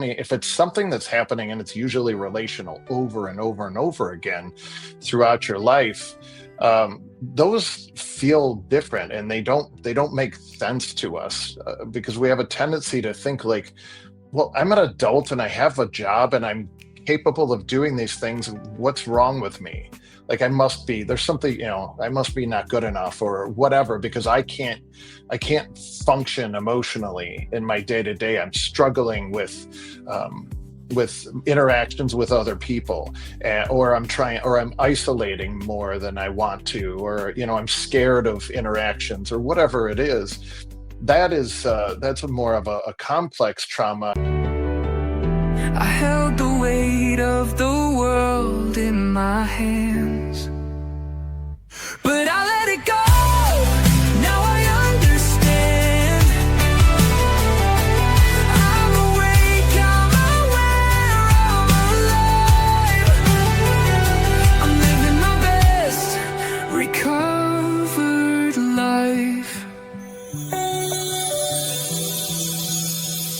mean, if it's something that's happening and it's usually relational over and over and over again throughout your life, those feel different and they don't make sense to us because we have a tendency to think like, well, I'm an adult and I have a job and I'm capable of doing these things. What's wrong with me? Like there's something, I must be not good enough or whatever because I can't function emotionally in my day to day. I'm struggling with interactions with other people, or I'm isolating more than I want to, or I'm scared of interactions or whatever it is. That's more of a complex trauma. I held the weight of the world in my hands, but I let it go. Now I understand. I'm awake, I'm aware, I'm alive. I'm living my best recovered life.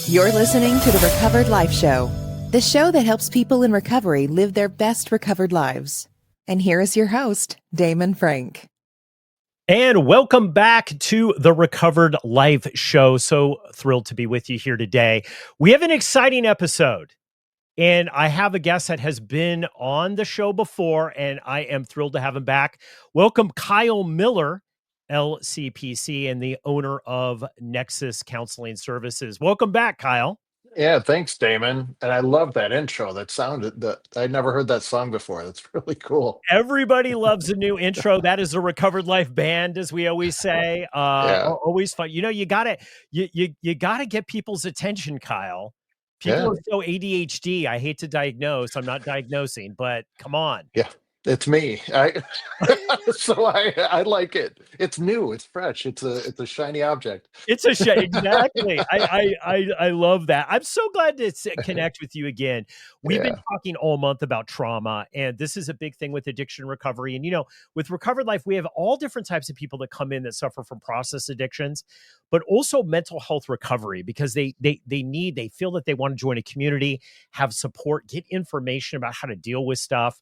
You're listening to the Recovered Life Show, the show that helps people in recovery live their best recovered lives. And here is your host, Damon Frank. And welcome back to the Recovered Life Show. So thrilled to be with you here today. We have an exciting episode, and I have a guest that has been on the show before, and I am thrilled to have him back. Welcome, Kyle Miller, LCPC, and the owner of Nexus Counseling Services. Welcome back, Kyle. Yeah, thanks, Damon. And I love that intro. I'd never heard that song before. That's really cool. Everybody loves a new intro. That is a Recovered Life band, as we always say. Yeah. Always fun. You gotta get people's attention, Kyle. People Yeah. are so ADHD. I hate to diagnose. I'm not diagnosing, but come on. Yeah. It's me. So I like it. It's new. It's fresh. It's a shiny object. It's a shame. Exactly. I love that. I'm so glad to connect with you again. We've been talking all month about trauma, and this is a big thing with addiction recovery. And, with Recovered Life, we have all different types of people that come in that suffer from process addictions, but also mental health recovery because they feel that they want to join a community, have support, get information about how to deal with stuff.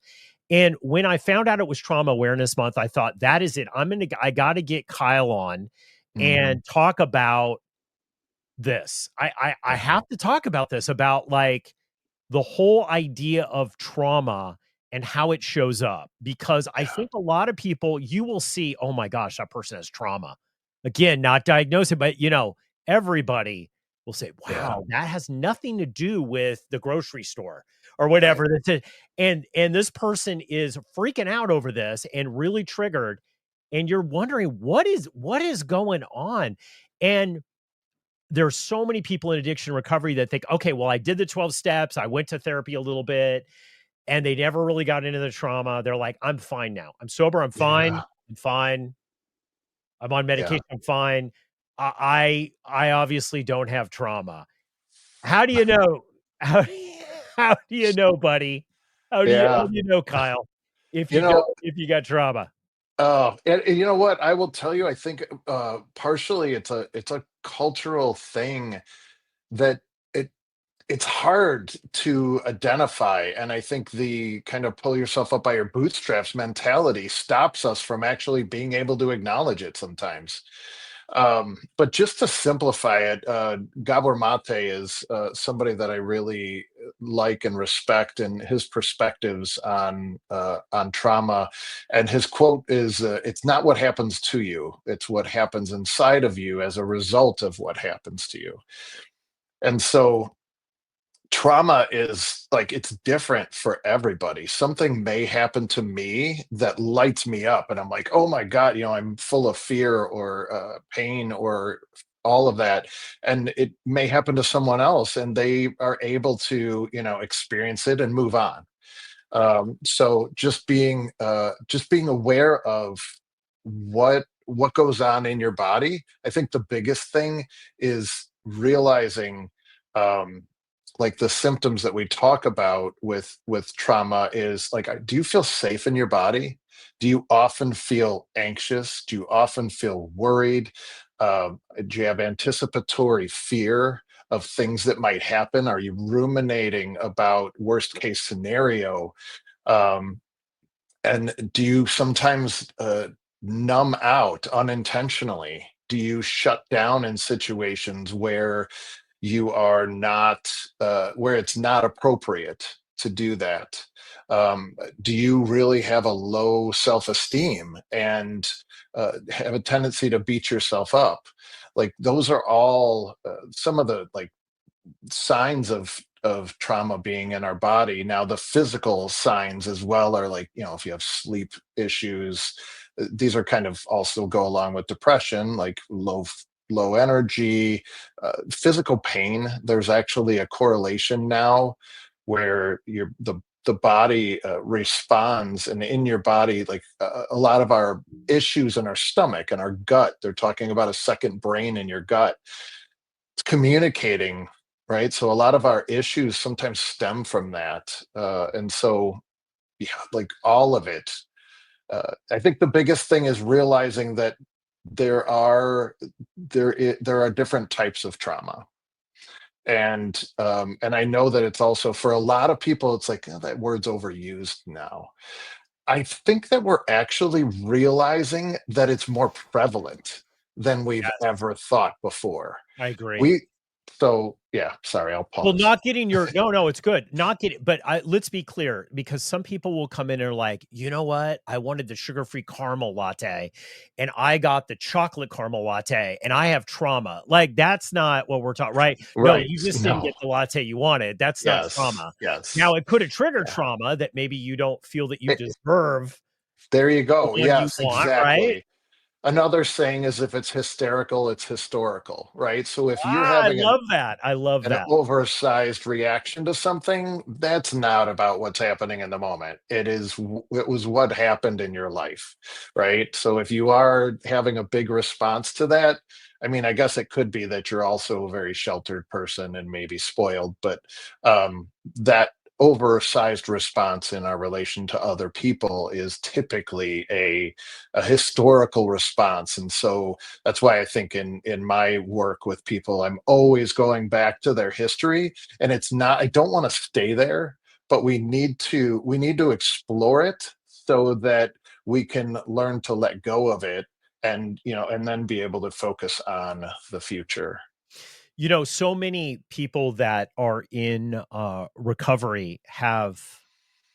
And when I found out it was Trauma Awareness Month, I thought, that is it. I got to get Kyle on and talk about this. I have to talk about this, about like the whole idea of trauma and how it shows up, because I think a lot of people, you will see, oh my gosh, that person has trauma. Again, not diagnosing, but everybody will say, wow, that has nothing to do with the grocery store or whatever. Right. That's it. And this person is freaking out over this and really triggered. And you're wondering what is going on. And there's so many people in addiction recovery that think, okay, well, I did the 12 steps. I went to therapy a little bit and they never really got into the trauma. They're like, I'm fine now. I'm sober. I'm fine. Yeah. I'm fine. I'm on medication. Yeah. I'm fine. I obviously don't have trauma. How do you know? How do you know, buddy? How do you know, Kyle, if you got trauma? And you know what? I will tell you, I think partially it's a cultural thing that it's hard to identify. And I think the kind of pull yourself up by your bootstraps mentality stops us from actually being able to acknowledge it sometimes. But just to simplify it, Gabor Mate is somebody that I really like and respect, and his perspectives on trauma. And his quote is, "It's not what happens to you; it's what happens inside of you as a result of what happens to you." And so, trauma is like, it's different for everybody. Something may happen to me that lights me up and I'm like, oh my God, I'm full of fear or pain or all of that. And it may happen to someone else and they are able to, experience it and move on. So just being aware of what goes on in your body. I think the biggest thing is realizing, like the symptoms that we talk about with trauma is like, do you feel safe in your body? Do you often feel anxious? Do you often feel worried? Do you have anticipatory fear of things that might happen? Are you ruminating about worst case scenario? Um, and do you sometimes numb out unintentionally? Do you shut down in situations where you are not, where it's not appropriate to do that? Do you really have a low self-esteem and have a tendency to beat yourself up? Like those are all some of the like signs of trauma being in our body. Now the physical signs as well are like, if you have sleep issues, these are kind of also go along with depression, like low energy, physical pain. There's actually a correlation now where the body responds, and in your body, like a lot of our issues in our stomach and our gut, they're talking about a second brain in your gut. It's communicating, right? So a lot of our issues sometimes stem from that. And so, yeah, like all of it. I think the biggest thing is realizing that there are different types of trauma, and I know that it's also for a lot of people, it's like, "Oh, that word's overused now." I think that we're actually realizing that it's more prevalent than we've Yes, ever thought before. I agree. We so yeah, sorry, I'll Well, pause. not getting your no, it's good. Not getting, but let's be clear, because some people will come in and are like, you know what? I wanted the sugar-free caramel latte, and I got the chocolate caramel latte, and I have trauma. Like, that's not what we're talking, right? No, Right. you just didn't No. get the latte you wanted. That's not Yes. trauma. Now, Yes. it could have triggered Yeah. trauma that maybe you don't feel that you It deserve There you the go. one you Yes, want, right? exactly. Another saying is if it's hysterical, it's historical, right? So if you're Ah, I having love that. I love an that. oversized reaction to something, that's not about what's happening in the moment. It was what happened in your life, right? So if you are having a big response to that, I mean, I guess it could be that you're also a very sheltered person and maybe spoiled, but that oversized response in our relation to other people is typically a historical response. And so that's why I think in my work with people, I'm always going back to their history, and it's not, I don't want to stay there, but we need to explore it so that we can learn to let go of it, and and then be able to focus on the future. So many people that are in recovery have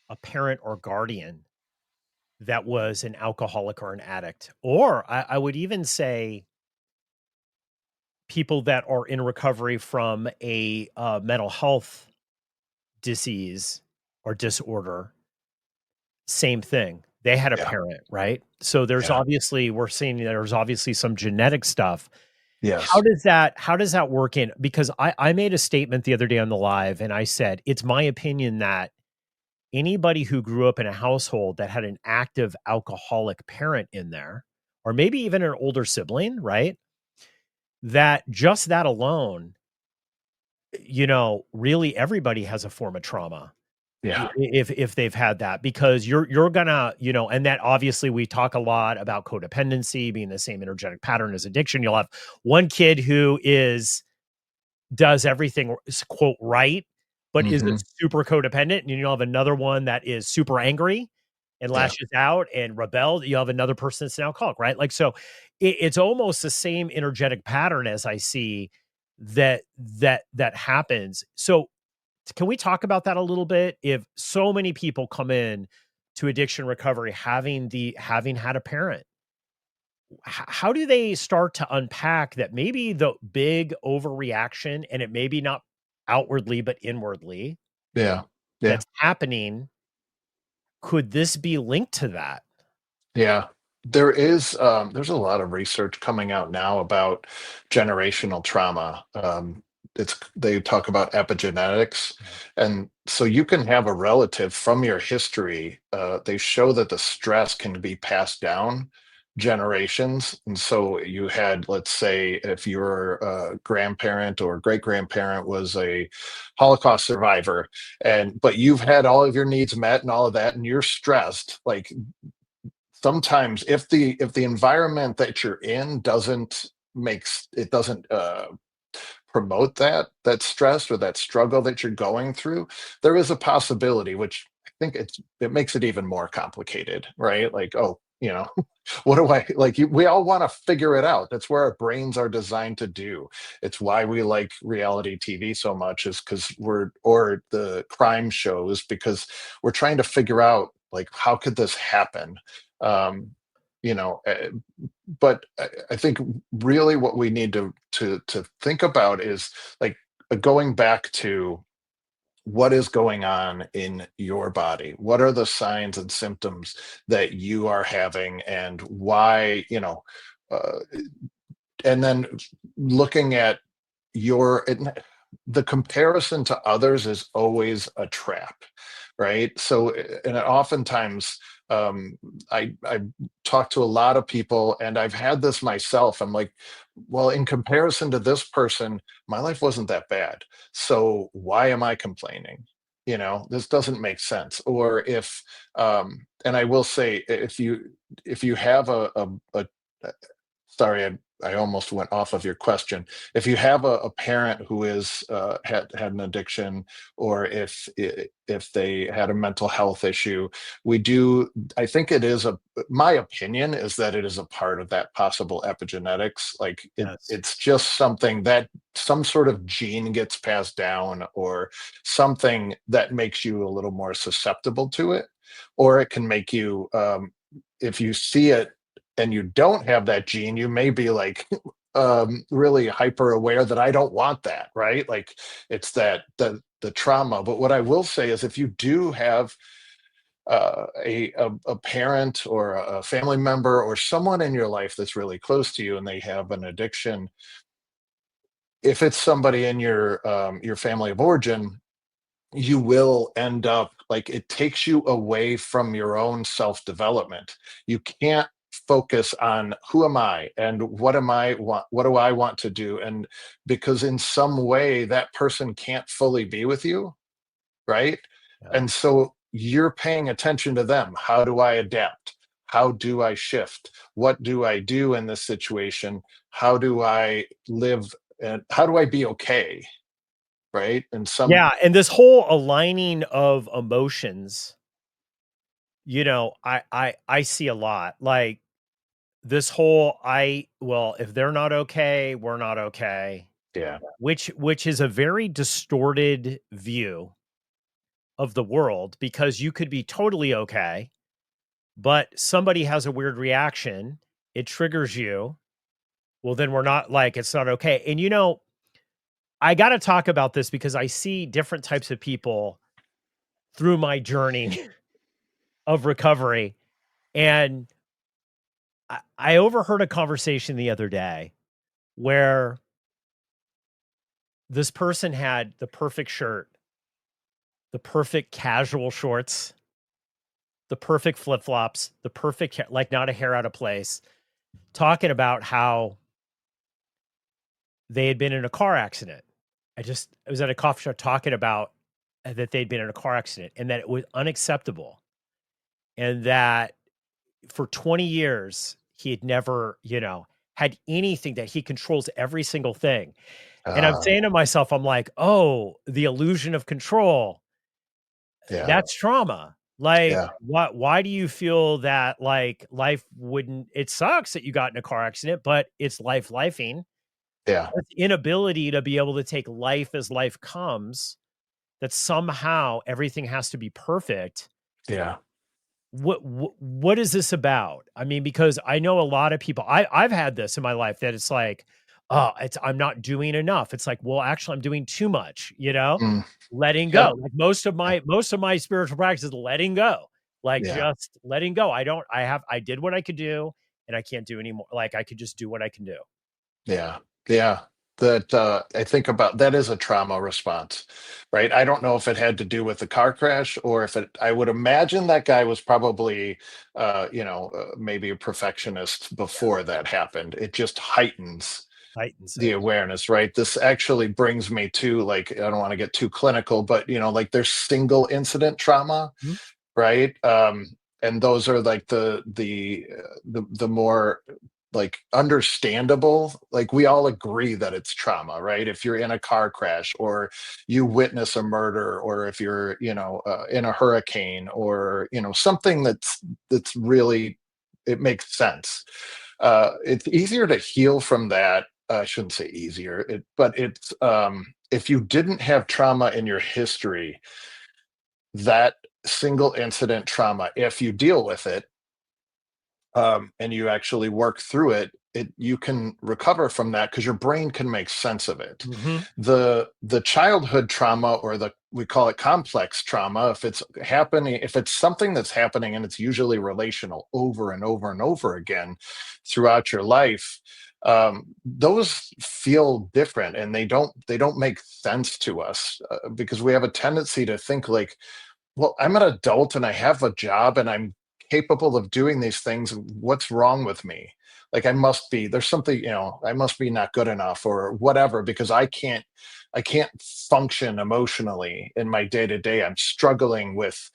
a parent or guardian that was an alcoholic or an addict. Or I would even say people that are in recovery from a mental health disease or disorder, same thing. They had a Yeah. parent, right? So Yeah. we're seeing there's obviously some genetic stuff. How Yes. does that work in? Because I made a statement the other day on the live, and I said, it's my opinion that anybody who grew up in a household that had an active alcoholic parent in there, or maybe even an older sibling, right? That just that alone, really everybody has a form of trauma Yeah. if they've had that, because you're gonna, and that obviously we talk a lot about codependency being the same energetic pattern as addiction. You'll have one kid who does everything quote right, but is a Hmm. super codependent, and you'll have another one that is super angry and Yeah. lashes out and rebelled. You have another person that's an alcoholic, right? Like, so it's almost the same energetic pattern as I see that happens. So can we talk about that a little bit? If so many people come in to addiction recovery having had a parent, how do they start to unpack that maybe the big overreaction, and it may be not outwardly but inwardly, Yeah. Yeah. that's happening, could this be linked to that? Yeah. There's a lot of research coming out now about generational trauma. They talk about epigenetics, Yeah. and so you can have a relative from your history. They show that the stress can be passed down generations, and so you had, let's say, if your grandparent or great grandparent was a Holocaust survivor, and but you've had all of your needs met and all of that, and you're stressed, like sometimes if the environment that you're in doesn't promote that stress or that struggle that you're going through, there is a possibility, which I think it makes it even more complicated, right? Like, oh, what do I like? We all want to figure it out. That's where our brains are designed to do. It's why we like reality TV so much, is because or the crime shows, because we're trying to figure out, like, how could this happen? Um, you know, uh, but I think really what we need to think about is, like, going back to what is going on in your body. What are the signs and symptoms that you are having, and why, uh, and then looking at the comparison to others is always a trap, right? So, and oftentimes, um, I talk to a lot of people, and I've had this myself. I'm like, well, in comparison to this person, my life wasn't that bad. So why am I complaining? This doesn't make sense. Or if, and I will say, if you have a sorry, I almost went off of your question. If you have a parent who is had an addiction, or if they had a mental health issue, we do. I think it is my opinion is that it is a part of that possible epigenetics. Like, Yes. it's just something that some sort of gene gets passed down, or something that makes you a little more susceptible to it, or it can make you. If you see it and you don't have that gene, you may be like, really hyper aware that I don't want that, right? Like, it's that the trauma. But what I will say is, if you do have a parent or a family member or someone in your life that's really close to you, and they have an addiction, if it's somebody in your family of origin, you will end up, like, it takes you away from your own self development. You can't focus on who am I and what do I want to do, and because in some way that person can't fully be with you, right? Yeah. And so you're paying attention to them. How do I adapt? How do I shift? What do I do in this situation? How do I live, and how do I be okay, right? And Yeah, and this whole aligning of emotions, I see a lot. Like this whole well, if they're not okay, we're not okay, yeah, which is a very distorted view of the world, because you could be totally okay, but somebody has a weird reaction, it triggers you. Well, then we're not, like, it's not okay. And I got to talk about this because I see different types of people through my journey of recovery. And I overheard a conversation the other day where this person had the perfect shirt, the perfect casual shorts, the perfect flip-flops, the perfect hair, like not a hair out of place, talking about how they had been in a car accident. I was at a coffee shop talking about that they'd been in a car accident and that it was unacceptable, and that for 20 years he had never, had anything, that he controls every single thing. And I'm uh, saying to myself, I'm like, oh, the illusion of control, yeah, that's trauma. Like, yeah, why do you feel that, like, life wouldn't, it sucks that you got in a car accident, but it's lifing. yeah, This inability to be able to take life as life comes, that somehow everything has to be perfect. yeah, What is this about? I mean, because I know a lot of people, I've had this in my life, that it's like, oh, I'm not doing enough. It's like, well, actually I'm doing too much, mm, letting yeah, go. Like most of my spiritual practice is letting go, like yeah, just letting go. I did what I could do, and I can't do anymore. Like, I could just do what I can do. yeah, yeah. That I think about, that is a trauma response, right? I don't know if it had to do with the car crash, or if it. I would imagine that guy was probably, maybe a perfectionist before that happened. It just heightens Heightens the it. awareness, right? This actually brings me to, like, I don't want to get too clinical, but like, there's single incident trauma, Mhm. right? And those are like the more like understandable. Like we all agree that it's trauma, right? If you're in a car crash, or you witness a murder, or if you're, in a hurricane, or something that's really, it makes sense. It's easier to heal from that. I shouldn't say easier, but it's, if you didn't have trauma in your history, that single incident trauma, if you deal with it, and you actually work through it, you can recover from that because your brain can make sense of it. Mhm. The childhood trauma, or we call it complex trauma, if it's something that's happening, and it's usually relational over and over and over again throughout your life, those feel different, and they don't make sense to us, because we have a tendency to think like, well, I'm an adult and I have a job and I'm capable of doing these things. What's wrong with me? Like there's something, I must be not good enough or whatever, because I can't function emotionally in my day to day. I'm struggling with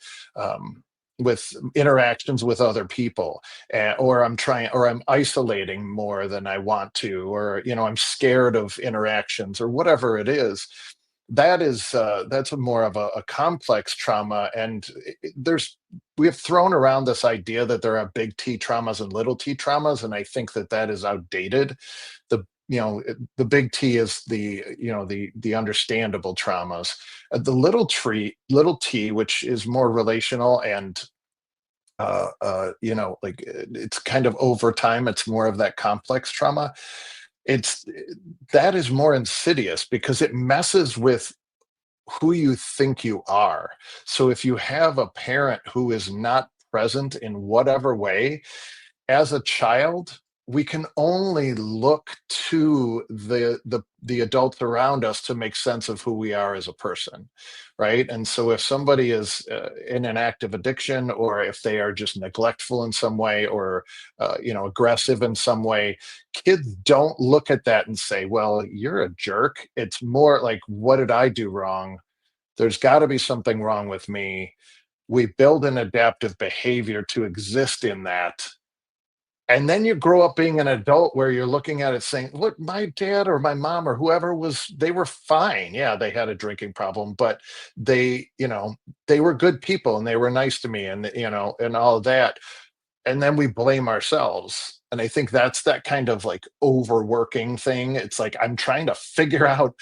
interactions with other people, or I'm isolating more than I want to, or I'm scared of interactions, or whatever it is. That's more of a complex trauma. And we have thrown around this idea that there are big T traumas and little T traumas, and I think that is outdated. The big T is the understandable traumas. The little T, which is more relational, and like, it's kind of over time, it's more of that complex trauma. It's that is more insidious because it messes with who you think you are. So if you have a parent who is not present in whatever way, as a child, we can only look to the adults around us to make sense of who we are as a person, right? And so if somebody is in an active addiction, or if they are just neglectful in some way, or aggressive in some way, kids don't look at that and say, well, you're a jerk. It's more like, what did I do wrong? There's got to be something wrong with me. We build an adaptive behavior to exist in that. And then you grow up being an adult where you're looking at it saying, look, my dad or my mom or whoever they were fine. Yeah, they had a drinking problem, but they were good people and they were nice to me, and all of that. And then we blame ourselves. And I think that's that kind of like overworking thing. It's like, I'm trying to figure out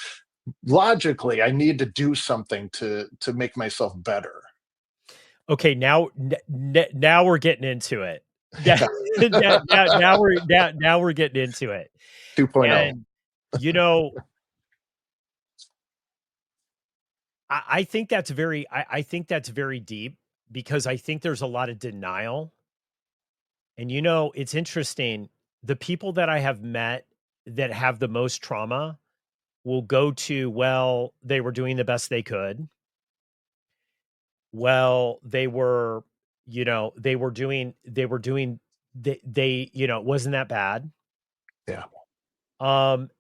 logically, I need to do something to make myself better. Okay, now we're getting into it. Yeah. Now we're getting into it. 2.0. And I think that's very deep, because I think there's a lot of denial. And it's interesting. The people that I have met that have the most trauma will go to, well, they were doing the best they could. Well, they were doing, it wasn't that bad. Yeah.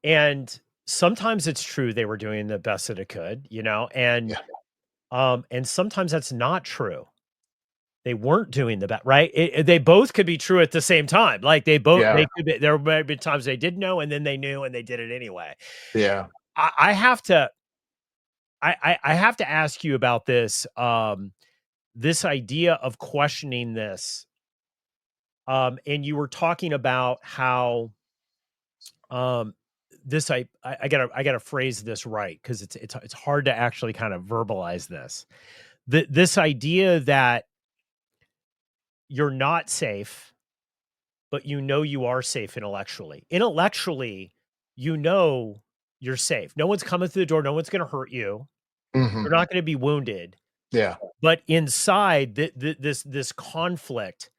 And sometimes it's true they were doing the best that it could, and and sometimes that's not true. They weren't doing the best, right? They both could be true at the same time. Like they could be, there might be times they didn't know and then they knew and they did it anyway. Yeah. I have to ask you about this, this idea of questioning this. And you were talking about how, this, I gotta phrase this right, because it's hard to actually kind of verbalize this. This idea that you're not safe, but you are safe intellectually. Intellectually, you're safe. No one's coming through the door. No one's going to hurt you. Mhm. You're not going to be wounded. Yeah. But inside this conflict,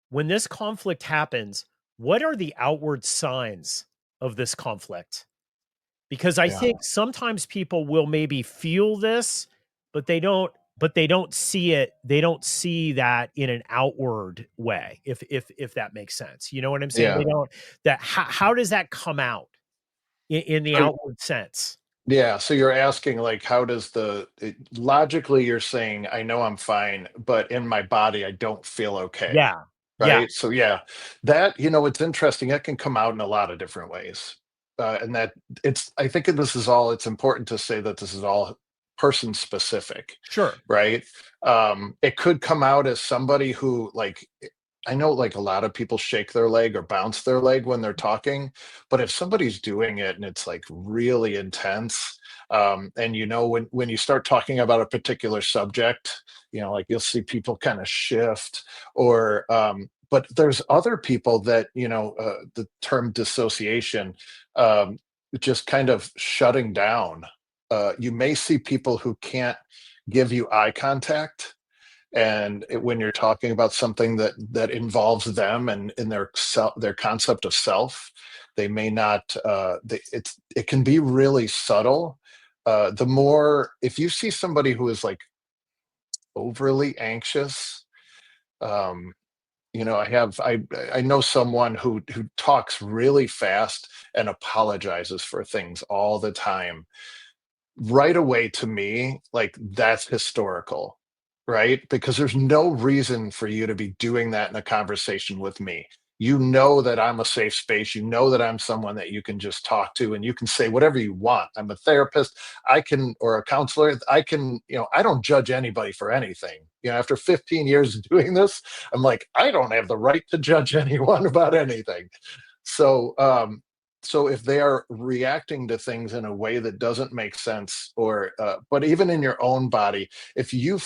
when this conflict happens, what are the outward signs of this conflict? Because I think sometimes people will maybe feel this, but they don't see it. They don't see that in an outward way, if that makes sense. You know what I'm saying? Yeah. They don't. How does that come out in the outward sense? Yeah. So you're asking, like, how does logically you're saying, I know I'm fine, but in my body, I don't feel okay. Yeah. Yeah, right? So yeah, that, it's interesting. That can come out in a lot of different ways. And that I think it's important to say that this is all person specific, sure. right? It could come out as somebody who, like, I know, like, a lot of people shake their leg or bounce their leg when they're talking, but if somebody's doing it and it's like really intense, and when you start talking about a particular subject, like, you'll see people kind of shift, or but there's other people that, the term dissociation, um, just kind of shutting down. You may see people who can't give you eye contact, and when you're talking about something that involves them and in their concept of self, they may not. It can be really subtle. The more, if you see somebody who is like overly anxious, um, I know someone who talks really fast and apologizes for things all the time. Right away, to me, like, that's historical, right? Because there's no reason for you to be doing that in a conversation with me. You know that I'm a safe space. You know that I'm someone that you can just talk to and you can say whatever you want. I'm a therapist. Or a counselor. I don't judge anybody for anything. After 15 years of doing this, I'm like, I don't have the right to judge anyone about anything. So, so if they are reacting to things in a way that doesn't make sense, or but even in your own body, if you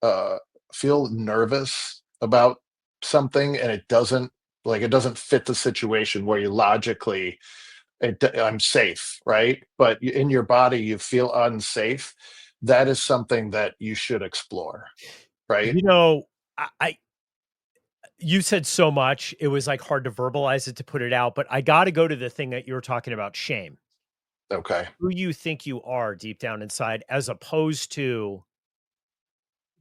uh feel nervous about something and it doesn't fit the situation where you logically, I'm safe, right? But in your body you feel unsafe, that is something that you should explore, right? You know, I you said so much. It was like hard to verbalize it, to put it out, but I got to go to the thing that you were talking about, shame. Okay. Who you think you are deep down inside, as opposed to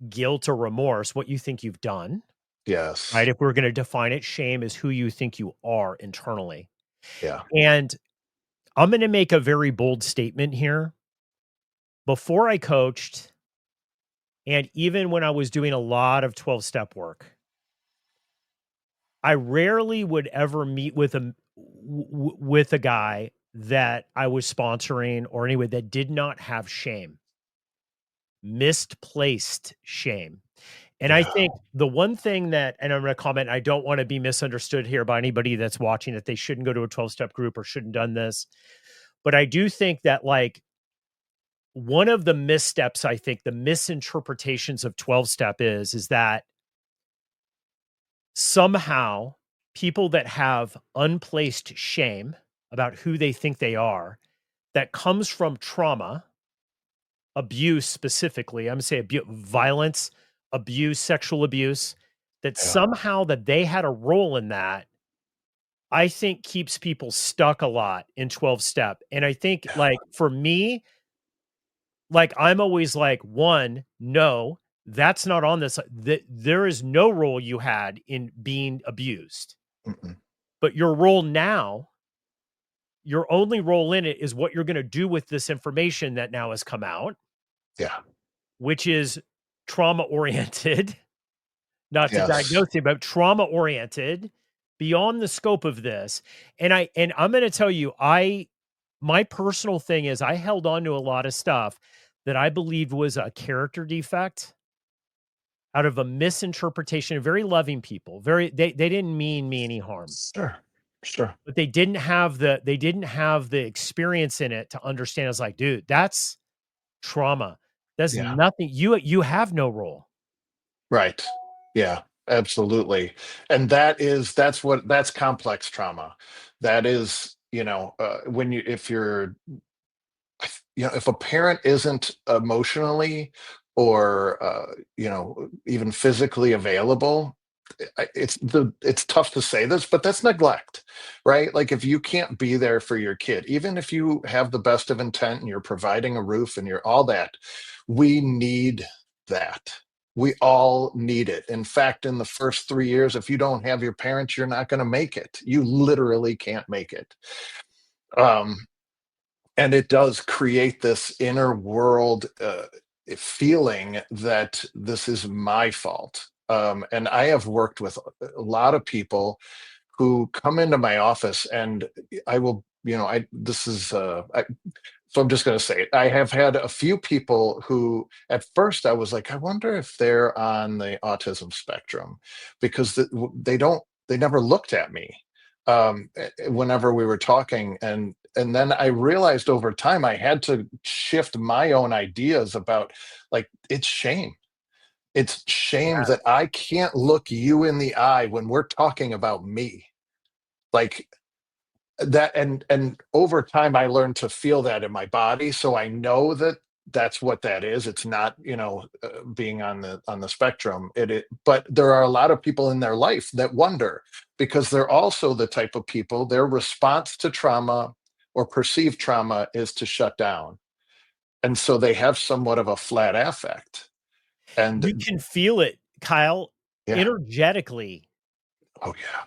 guilt or remorse, what you think you've done, right? Yes. If we're going to define it, shame is who you think you are internally. Yeah. And I'm going to make a very bold statement here. Before I coached, and even when I was doing a lot of 12-step work, I rarely would ever meet with with a guy that I was sponsoring, or anyway, that did not have shame, misplaced shame. And I Yeah. think the one thing that, and I'm going to comment, I don't want to be misunderstood here by anybody that's watching, that they shouldn't go to a 12-step group or shouldn't done this. But I do think that, like, one of the missteps, I think the misinterpretations of 12-step is that somehow people that have unplaced shame about who they think they are, that comes from trauma, abuse specifically, I'm going to say violence, abuse, sexual abuse, that Yeah. somehow that they had a role in that, I think keeps people stuck a lot in 12-step. And I think, Yeah. like, for me, like, I'm always like, one, no, that's not on this. There is no role you had in being abused, Mm-mm. but your role now, your only role in it is what you're going to do with this information that now has come out, Yeah. which is trauma oriented, not to Yes. diagnose it, but trauma oriented, beyond the scope of this. And I'm going to tell you, my personal thing is, I held on to a lot of stuff that I believed was a character defect out of a misinterpretation of very loving people. They didn't mean me any harm, Sure. Sure. but they didn't have the experience in it to understand. I was like, dude, that's trauma. That's Yeah. nothing. You have no role. Right. Yeah, absolutely. And that's complex trauma. That is, when you if you're if a parent isn't emotionally or even physically available, it's tough to say this, but that's neglect, right? Like, if you can't be there for your kid, even if you have the best of intent and you're providing a roof and you're all that, we need that. We all need it. In fact, in the first 3 years, if you don't have your parents, you're not going to make it. You literally can't make it. Um, and it does create this inner world feeling that this is my fault. And I have worked with a lot of people who come into my office, and I will, this is, so I'm just going to say it. I have had a few people who, at first, I was like, I wonder if they're on the autism spectrum, because they never looked at me whenever we were talking, and then I realized over time I had to shift my own ideas about, like, it's shame. It's shame that I can't look you in the eye when we're talking about me. Like, that, and over time I learned to feel that in my body, so I know that that's what that is. It's not, being on the spectrum. But there are a lot of people in their life that wonder, because they're also the type of people, their response to trauma or perceived trauma is to shut down, and so they have somewhat of a flat affect. And You can feel it, Kyle, yeah. energetically. Oh yeah.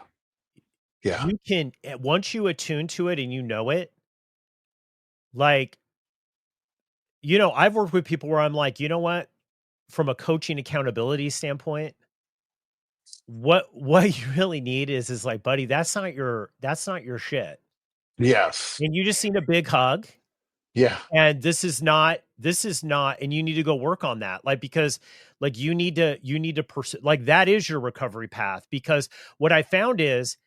Yeah. You can, once you attune to it and you know it, like, I've worked with people where I'm like, you know what? From a coaching accountability standpoint, what you really need is like, buddy, that's not your shit. Yes. And you just need a big hug. Yeah. And this is not, and you need to go work on that. Like, because like you need to pursue, like, that is your recovery path. Because what I found is,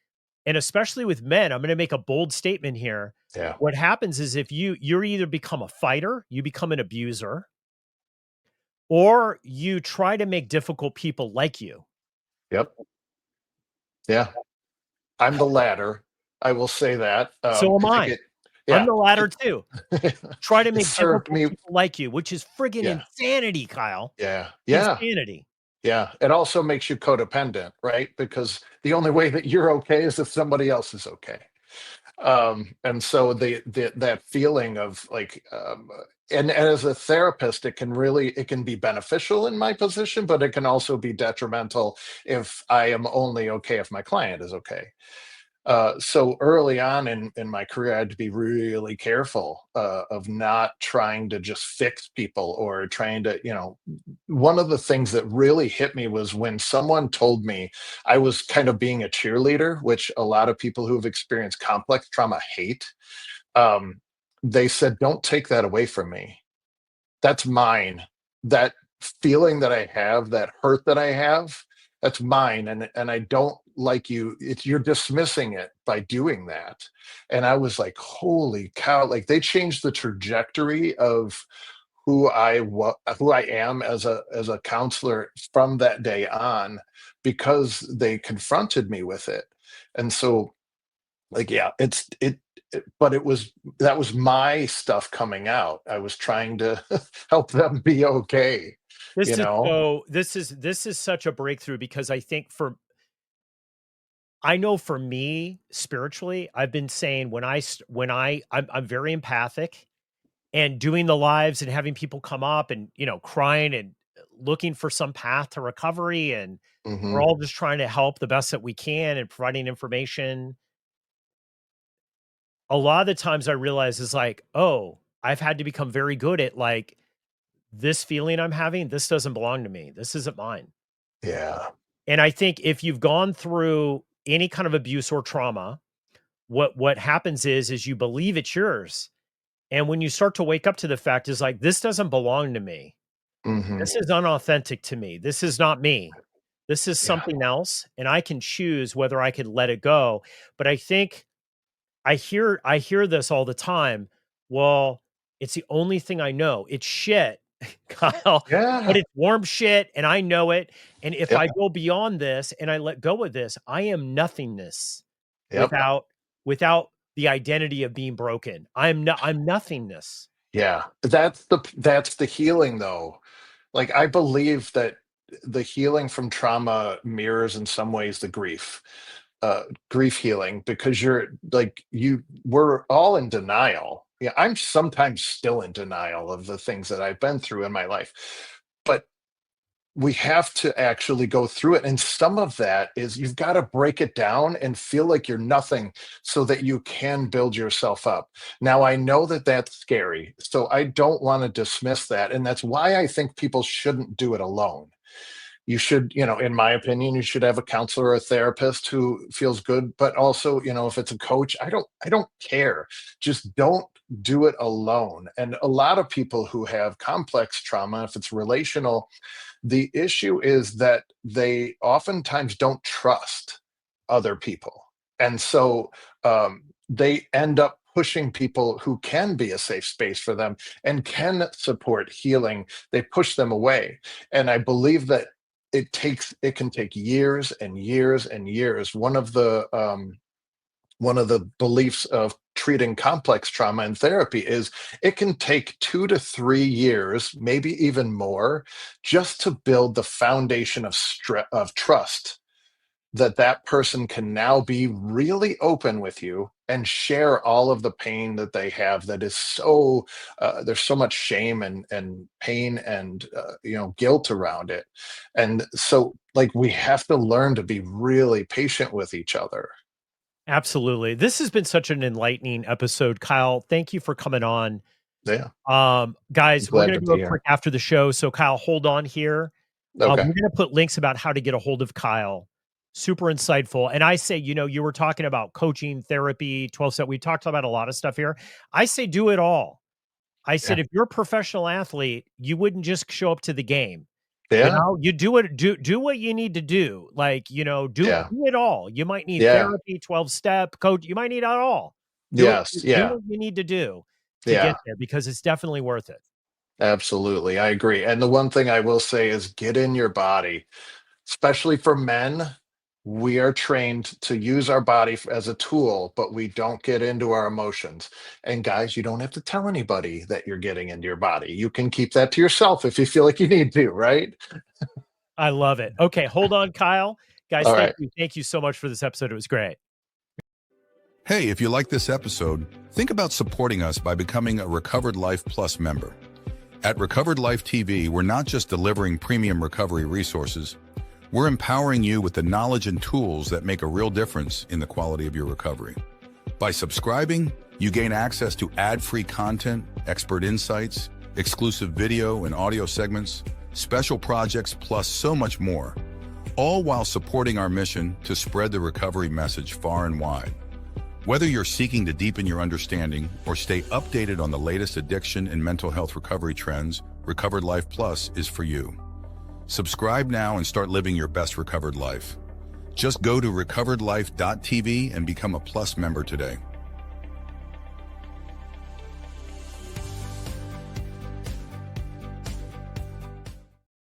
and especially with men, I'm going to make a bold statement here. Yeah. What happens is, if you're either become a fighter, you become an abuser, or you try to make difficult people like you. Yep. Yeah. I'm the latter. I will say that. So am I. I'm the latter too. Try to make difficult people like you, which is friggin' insanity, Kyle. Yeah. Yeah. Insanity. Yeah. It also makes you codependent, right? Because the only way that you're okay is if somebody else is okay. And so that feeling of like, and as a therapist, it can be beneficial in my position, but it can also be detrimental if I am only okay if my client is okay. So early on in my career, I had to be really careful of not trying to just fix people, or trying to, one of the things that really hit me was when someone told me I was kind of being a cheerleader, which a lot of people who've experienced complex trauma hate. They said, don't take that away from me. That's mine. That feeling that I have, that hurt that I have, that's mine. And I don't like you're dismissing it by doing that. And I was like, holy cow, like they changed the trajectory of who I am as a counselor from that day on, because they confronted me with it. And so, like, yeah, but that was my stuff coming out. I was trying to help them be okay. This is such a breakthrough, because I think I know for me spiritually, I've been saying I'm very empathic, and doing the lives and having people come up and, crying and looking for some path to recovery. And we're all just trying to help the best that we can and providing information. A lot of the times I realize is like, oh, I've had to become very good at, like, this feeling I'm having, this doesn't belong to me. This isn't mine. Yeah. And I think if you've gone through any kind of abuse or trauma, what happens is you believe it's yours. And when you start to wake up to the fact is like, this doesn't belong to me. This is unauthentic to me. This is not me. This is something else. And I can choose whether I could let it go. But I think I hear this all the time. Well, it's the only thing I know. It's shit, Kyle, but it's warm shit, and I know it. And if I go beyond this and I let go of this, I am nothingness without the identity of being broken. I'm nothingness. Yeah. That's the healing, though. Like, I believe that the healing from trauma mirrors in some ways the grief healing, because we're all in denial. Yeah, I'm sometimes still in denial of the things that I've been through in my life, but we have to actually go through it. And some of that is you've got to break it down and feel like you're nothing, so that you can build yourself up. Now, I know that that's scary, so I don't want to dismiss that. And that's why I think people shouldn't do it alone. you should, in my opinion, you should have a counselor or a therapist who feels good. But also, if it's a coach, I don't care. Just don't do it alone. And a lot of people who have complex trauma, if it's relational, the issue is that they oftentimes don't trust other people. And so they end up pushing people who can be a safe space for them and can support healing. They push them away. And I believe that it can take years and years and years. One of the beliefs of treating complex trauma in therapy is it can take 2 to 3 years, maybe even more, just to build the foundation of trust that person can now be really open with you and share all of the pain that they have that is so there's so much shame and pain and guilt around it. And so, like, we have to learn to be really patient with each other. Absolutely. This has been such an enlightening episode. Kyle, thank you for coming on. Yeah. Guys, we're Glad going to to go be here. quick after the show. So Kyle, hold on here. Okay. We're going to put links about how to get a hold of Kyle. Super insightful. And I say, you were talking about coaching, therapy, 12-step. We talked about a lot of stuff here. I say, do it all. I said, if you're a professional athlete, you wouldn't just show up to the game. Yeah. You do it, do what you need to do. Like, do it all. You might need therapy, 12-step, coach. You might need it all. Do what you need to do to get there, because it's definitely worth it. Absolutely. I agree. And the one thing I will say is get in your body, especially for men. We are trained to use our body as a tool, but we don't get into our emotions. And guys, you don't have to tell anybody that you're getting into your body. You can keep that to yourself if you feel like you need to, right? I love it. Okay, hold on, Kyle. Guys, All thank right. you. Thank you so much for this episode. It was great. Hey, if you like this episode, think about supporting us by becoming a Recovered Life Plus member. At Recovered Life TV, we're not just delivering premium recovery resources, we're empowering you with the knowledge and tools that make a real difference in the quality of your recovery. By subscribing, you gain access to ad-free content, expert insights, exclusive video and audio segments, special projects, plus so much more, all while supporting our mission to spread the recovery message far and wide. Whether you're seeking to deepen your understanding or stay updated on the latest addiction and mental health recovery trends, Recovered Life Plus is for you. Subscribe now and start living your best recovered life. Just go to recoveredlife.tv and become a Plus member today.